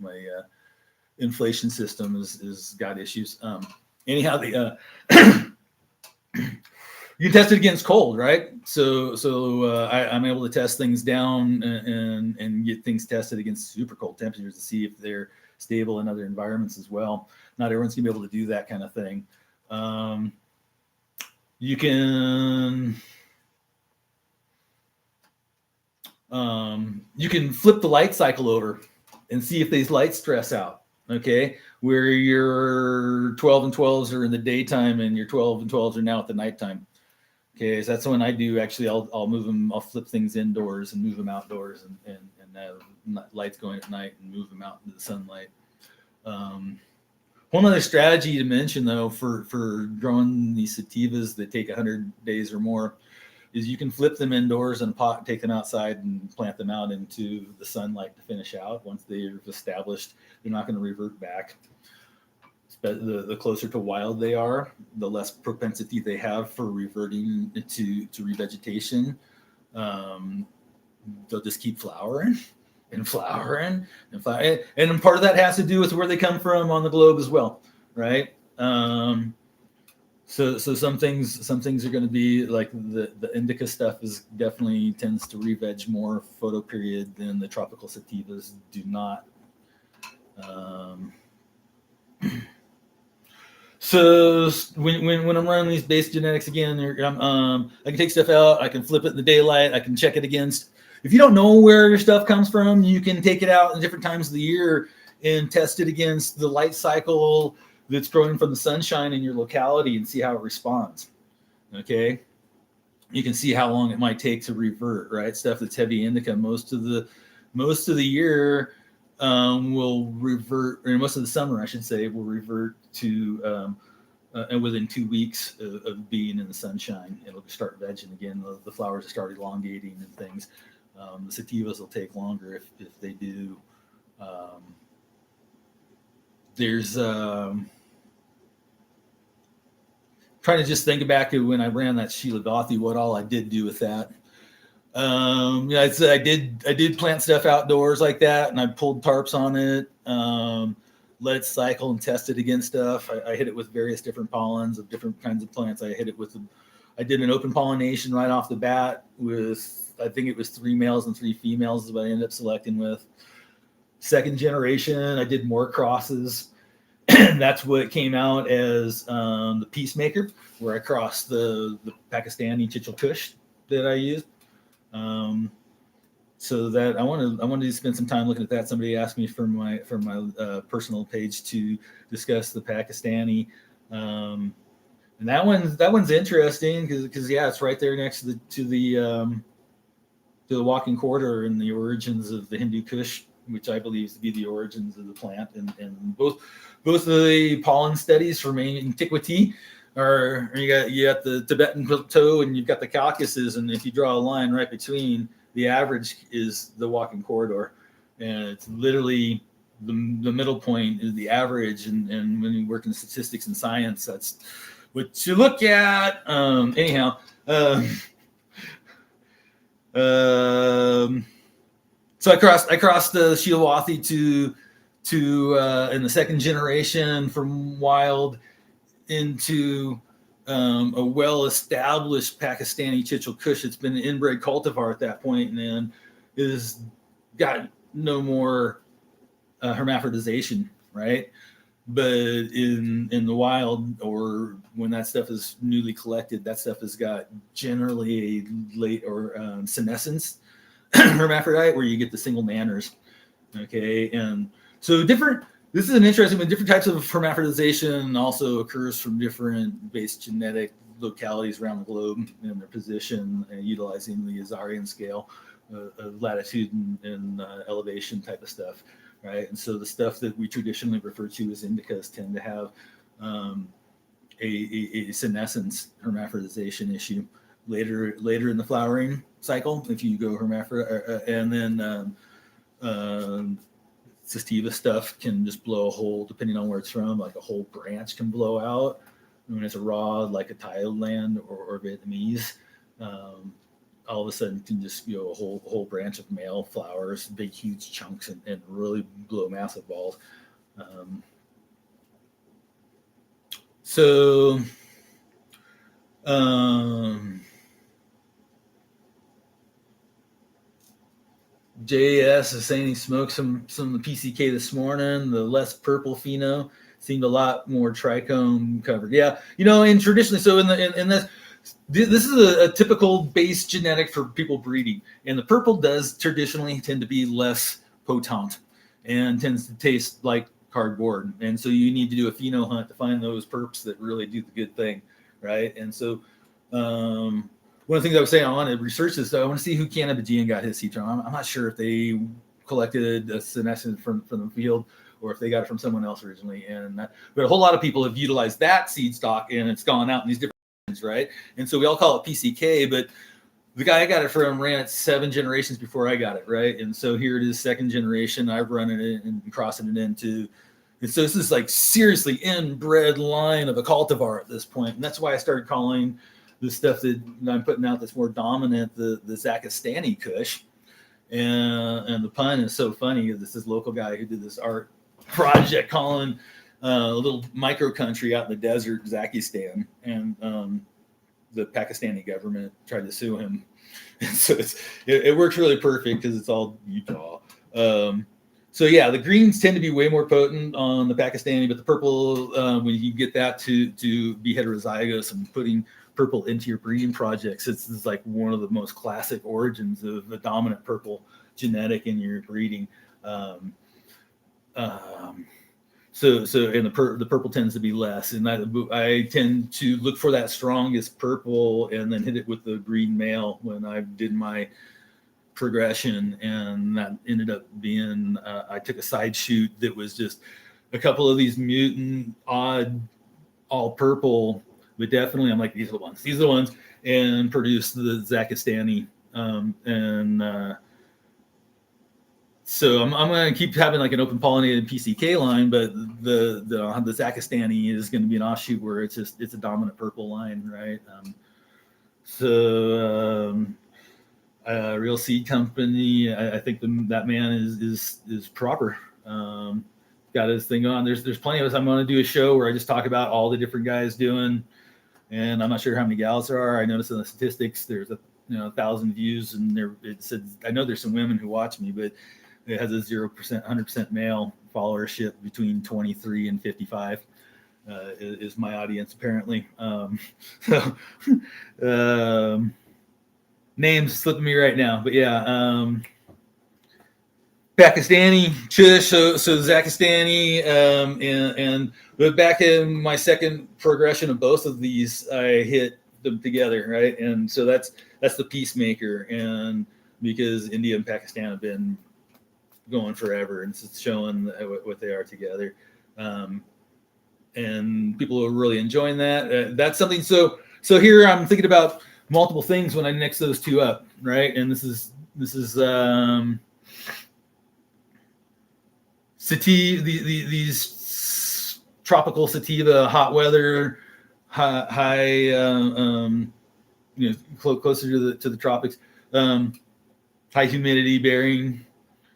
inflation system is got issues. Anyhow, you can test it against cold, right? So I'm able to test things down and get things tested against super cold temperatures to see if they're stable in other environments as well. Not everyone's gonna be able to do that kind of thing. You can flip the light cycle over and see if these lights stress out, okay? Where your 12 and 12s are in the daytime and your 12 and 12s are now at the nighttime. Okay, so that's when I do actually, I'll move them, I'll flip things indoors and move them outdoors and lights going at night and move them out into the sunlight. One other strategy to mention though for growing these sativas that take 100 days or more is you can flip them indoors in a pot, take them outside and plant them out into the sunlight to finish out. Once they're established, they're not going to revert back. The closer to wild they are, the less propensity they have for reverting to revegetation. They'll just keep flowering and flowering and flowering. And part of that has to do with where they come from on the globe as well, right? So some things are going to be like the indica stuff is definitely tends to re-veg more photo period than the tropical sativas do not. So when I'm running these base genetics again, I can take stuff out, I can flip it in the daylight, I can check it against. If you don't know where your stuff comes from, you can take it out in different times of the year and test it against the light cycle that's growing from the sunshine in your locality and see how it responds. Okay, you can see how long it might take to revert. Right, stuff that's heavy indica most of the year will revert, or most of the summer, I should say, will revert to and within 2 weeks of being in the sunshine, it'll start vegging again. The flowers will start elongating and things. The sativas will take longer if they do. There's trying to just think back to when I ran that Sheila what all I did do with that. I did plant stuff outdoors like that, and I pulled tarps on it, let it cycle and test it against stuff. I hit it with various different pollens of different kinds of plants. I did an open pollination right off the bat with, I think it was 3 males and 3 females is what I ended up selecting with. Second generation, I did more crosses. That's what came out as the Peacemaker, where I crossed the Pakistani Chichal Kush that I used. So that I wanted to spend some time looking at that. Somebody asked me from my personal page to discuss the Pakistani, and that one's interesting because it's right there next to the walking corridor and the origins of the Hindu Kush, which I believe to be the origins of the plant, and both of the pollen studies from antiquity are, you got the Tibetan plateau and you've got the Caucasus, and if you draw a line right between, the average is the walking corridor, and it's literally the middle point is the average, and when you work in statistics and science, that's what you look at. Anyhow, so I crossed the Shilawathi to in the second generation from wild into a well-established Pakistani Chichal Kush. It's been an inbred cultivar at that point, and then is got no more hermaphrodization, right? But in the wild, or when that stuff is newly collected, that stuff has got generally a late or senescence hermaphrodite, where you get the single manners. Okay, and so this is an interesting one. Different types of hermaphrodization also occurs from different base genetic localities around the globe and their position, utilizing the Azarian scale, latitude and elevation type of stuff, right? And so the stuff that we traditionally refer to as indicas tend to have a senescence hermaphrodization issue later in the flowering cycle. If you go hermaphrodite, and then sativa stuff can just blow a hole, depending on where it's from, like a whole branch can blow out. When it's a raw, like a Thailand or Vietnamese, all of a sudden can just a whole branch of male flowers, big huge chunks, and really blow massive balls. JS is saying he smoked some of the PCK this morning. The less purple pheno seemed a lot more trichome covered. Yeah, and traditionally, so in this is a typical base genetic for people breeding, and the purple does traditionally tend to be less potent and tends to taste like cardboard, and so you need to do a pheno hunt to find those perps that really do the good thing, right? And so one of the things I was saying, I want to research this. So I want to see who Cannabigean got his seed from. I'm not sure if they collected a senescence from the field or if they got it from someone else originally. But a whole lot of people have utilized that seed stock, and it's gone out in these different things, right? And so we all call it PCK, but the guy I got it from ran it 7 generations before I got it, right? And so here it is, second generation. I've run it and crossing it into. And so this is like seriously inbred line of a cultivar at this point. And that's why I started calling the stuff that I'm putting out that's more dominant, the Zakistani Kush. And the pun is so funny. This is local guy who did this art project calling a little micro country out in the desert Zakistan, and the Pakistani government tried to sue him. And so it works really perfect because it's all Utah. So yeah, the greens tend to be way more potent on the Pakistani, but the purple, when you get that to be heterozygous and putting purple into your breeding projects, it's like one of the most classic origins of the dominant purple genetic in your breeding. So and the purple tends to be less, and I tend to look for that strongest purple and then hit it with the green male when I did my progression, and that ended up being I took a side shoot that was just a couple of these mutant odd all purple, but definitely I'm like, these are the ones. These are the ones, and produce the Zakistani. So I'm going to keep having like an open pollinated PCK line, but the Zakistani is going to be an offshoot where it's a dominant purple line, right? Real Seed Company, I think that man is proper. Got his thing on. There's plenty of us. I'm going to do a show where I just talk about all the different guys doing, and I'm not sure how many gals there are. I noticed in the statistics there's 1,000 views, and it said I know there's some women who watch me, but it has a 0%, 100% male followership between 23 and 55 is my audience apparently. Names slipping me right now, but yeah. Pakistani, Chush, so Zakistani, but back in my second progression of both of these, I hit them together, right? And so that's the peacemaker, and because India and Pakistan have been going forever, and it's showing what they are together, and people are really enjoying that. That's something. So here I'm thinking about multiple things when I mix those two up, right? And this is sativa, these tropical sativa, hot weather, high, closer to the tropics, high humidity bearing.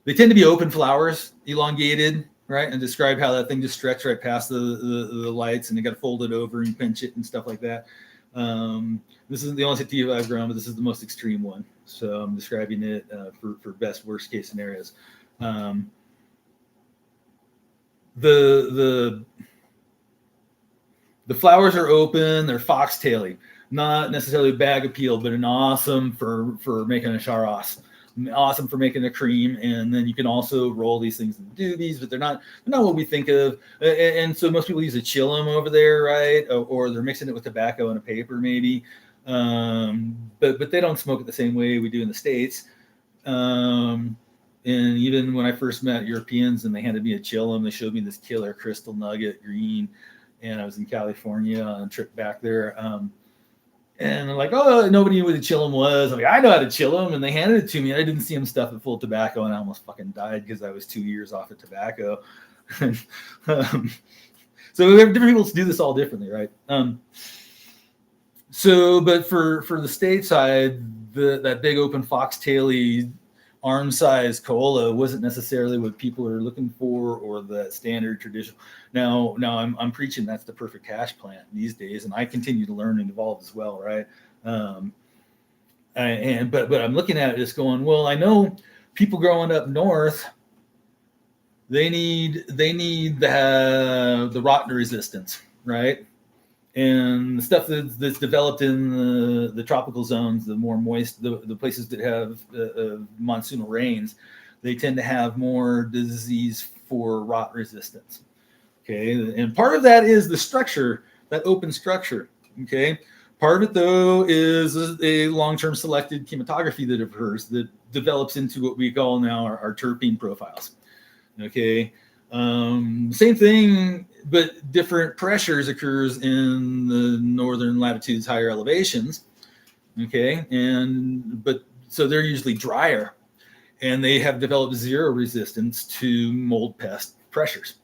They tend to be open flowers, elongated, right? And describe how that thing just stretched right past the lights, and they got to fold it over and pinch it and stuff like that. This isn't the only sativa I've grown, but this is the most extreme one. So I'm describing it for best, worst case scenarios. The flowers are open, they're foxtaily, not necessarily bag appeal, but an awesome for making a charas, awesome for making a cream. And then you can also roll these things in doobies, but they're not what we think of. And so most people use a chillum over there, right? Or they're mixing it with tobacco and a paper maybe. But they don't smoke it the same way we do in the States. And even when I first met Europeans and they handed me a chillum, they showed me this killer crystal nugget green. And I was in California on a trip back there. And they're like, oh, nobody knew what a chillum was. I'm like, I know how to chillum. And they handed it to me. I didn't see them stuff it full of tobacco, and I almost fucking died because I was 2 years off of tobacco. So different people do this all differently, right? But for the stateside, that big open foxtaily arm-sized cola wasn't necessarily what people are looking for, or the standard traditional. Now I'm preaching that's the perfect hash plant these days, and I continue to learn and evolve as well, right? But I'm looking at it just going, well, I know people growing up north, they need the rotten resistance, right? And the stuff that's developed in the tropical zones, the more moist, the places that have monsoonal rains, they tend to have more disease for rot resistance. Okay, and part of that is the structure, that open structure. Okay, part of it though is a long-term selected chematography that occurs that develops into what we call now our terpene profiles. Okay. Same thing, but different pressures occurs in the northern latitudes, higher elevations. Okay, but so they're usually drier, and they have developed zero resistance to mold pest pressures.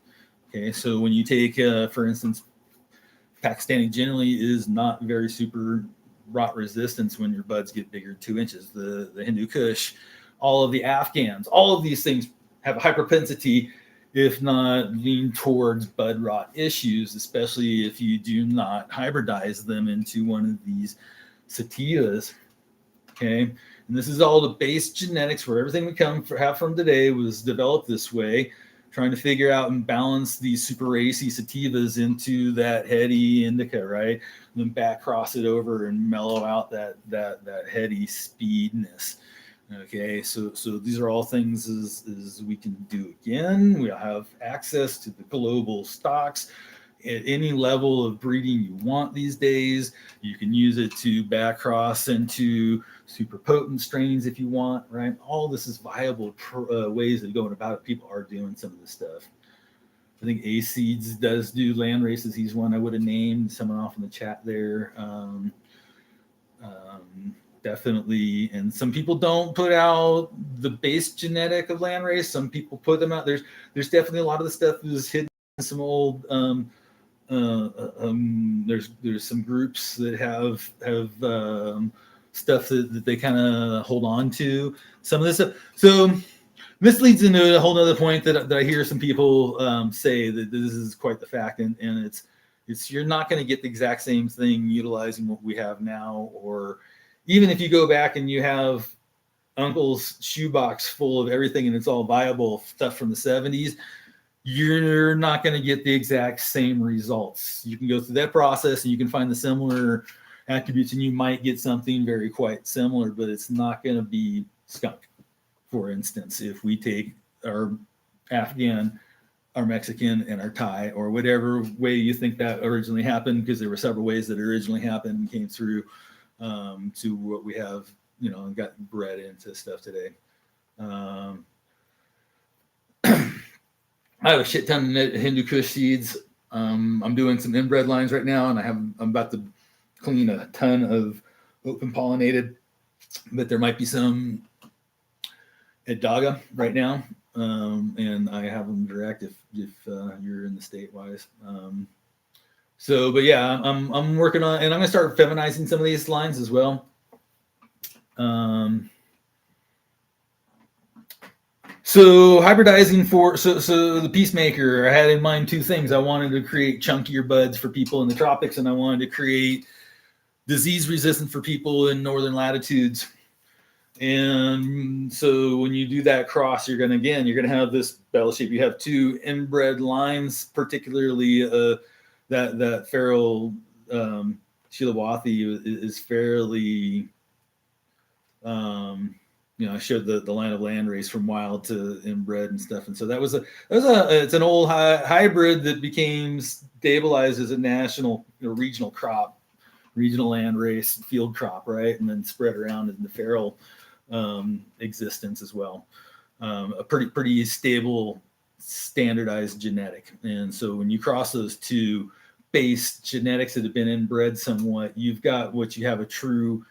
Okay, so when you take, for instance, Pakistani generally is not very super rot resistance when your buds get bigger than 2 inches. The Hindu Kush, all of the Afghans, all of these things have a high propensity, if not lean towards bud rot issues, especially if you do not hybridize them into one of these sativas. Okay, and this is all the base genetics where everything we have from today was developed this way, trying to figure out and balance these super racy sativas into that heady indica, right? And then back cross it over and mellow out that heady speedness. Okay, so these are all things as we can do again. We have access to the global stocks at any level of breeding you want these days. You can use it to back cross into super potent strains if you want, right? All this is viable ways of going about it. People are doing some of this stuff. I think A Seeds does do land races. He's one I would have named. Someone off in the chat there. Definitely. And some people don't put out the base genetic of landrace. Some people put them out. There's definitely a lot of the stuff is hidden in some old. There's some groups that have stuff that they kind of hold on to. Some of this stuff. So this leads into a whole other point that I hear some people say that this is quite the fact, and it's you're not going to get the exact same thing utilizing what we have now, or even if you go back and you have uncle's shoebox full of everything and it's all viable stuff from the 70s, you're not going to get the exact same results. You can go through that process and you can find the similar attributes, and you might get something very quite similar, but it's not going to be skunk. For instance, if we take our Afghan, our Mexican, and our Thai, or whatever way you think that originally happened, because there were several ways that originally happened and came through to what we have, and got bred into stuff today. I have a shit ton of Hindu Kush seeds. I'm doing some inbred lines right now, and I'm about to clean a ton of open pollinated, but there might be some at Daga right now, and I have them direct if you're in the state wise. But yeah, I'm working on, and I'm gonna start feminizing some of these lines as well. So hybridizing so the Peacemaker, I had in mind two things. I wanted to create chunkier buds for people in the tropics, and I wanted to create disease resistant for people in northern latitudes. And so when you do that cross, you're gonna have this bell shape. You have two inbred lines, particularly that feral Shilawathi is fairly. I showed the line of landrace from wild to inbred and stuff, and so it's an old hybrid that became stabilized as a national or regional crop, regional landrace field crop, right, and then spread around in the feral existence as well. A pretty stable, standardized genetic, and so when you cross those two base genetics that have been inbred somewhat, you've got what you have a true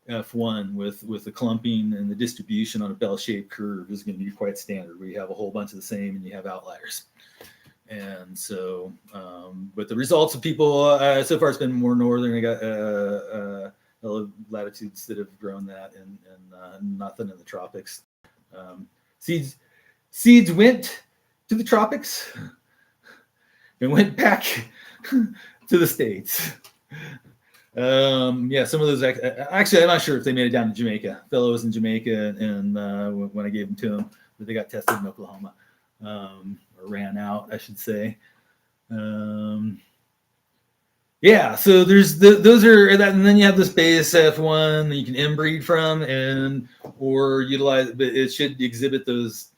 F1 with the clumping, and the distribution on a bell-shaped curve is going to be quite standard, where you have a whole bunch of the same and you have outliers. And so, but the results of people so far, it's been more northern. I got latitudes that have grown that, and nothing in the tropics. Seeds went to the tropics and went back to the States. Some of those actually, I'm not sure if they made it down to Jamaica. Fellow was in Jamaica, and when I gave them to them, but they got tested in Oklahoma, or ran out, I should say. So there's those are that, and then you have this base F1 that you can inbreed from or utilize, but it should exhibit those,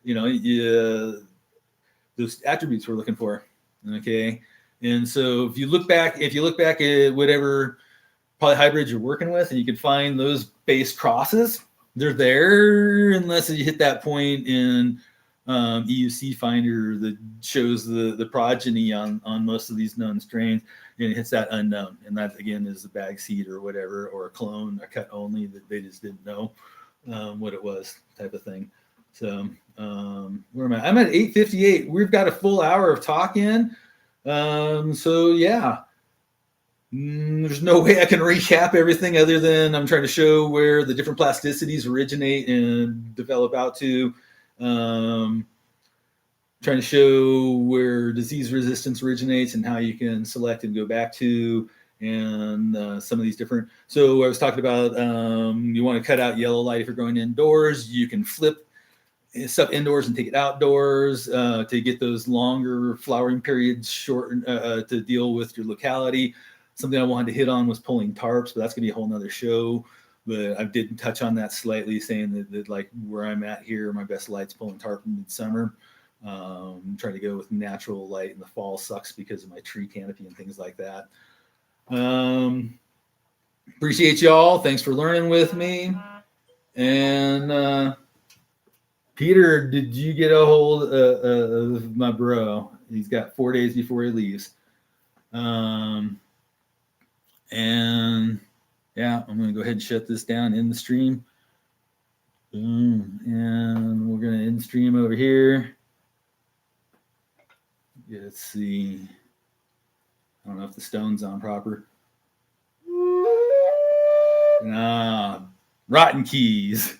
those attributes we're looking for. Okay. And so if you look back at whatever polyhybrids you're working with, and you can find those base crosses, they're there unless you hit that point in EUC Finder that shows the progeny on most of these known strains, and it hits that unknown. And that, again, is a bag seed or whatever, or a clone, a cut only that they just didn't know what it was, type of thing. So where am I? I'm at 8:58. We've got a full hour of talk in. So yeah, there's no way I can recap everything other than I'm trying to show where the different plasticities originate and develop out to, trying to show where disease resistance originates and how you can select and go back to, and some of these different. So I was talking about, you want to cut out yellow light if you're going indoors. You can flip stuff indoors and take it outdoors to get those longer flowering periods short to deal with your locality. Something I wanted to hit on was pulling tarps, but that's gonna be a whole nother show. But I did touch on that slightly, saying that like where I'm at here, my best light's pulling tarp in midsummer. Trying to go with natural light in the fall sucks because of my tree canopy and things like that. Appreciate y'all. Thanks for learning with me. And Peter, did you get a hold of my bro? He's got 4 days before he leaves. And yeah, I'm going to go ahead and shut this down in the stream. Boom. And we're going to end stream over here. Let's see. I don't know if the stone's on proper. Rotten keys.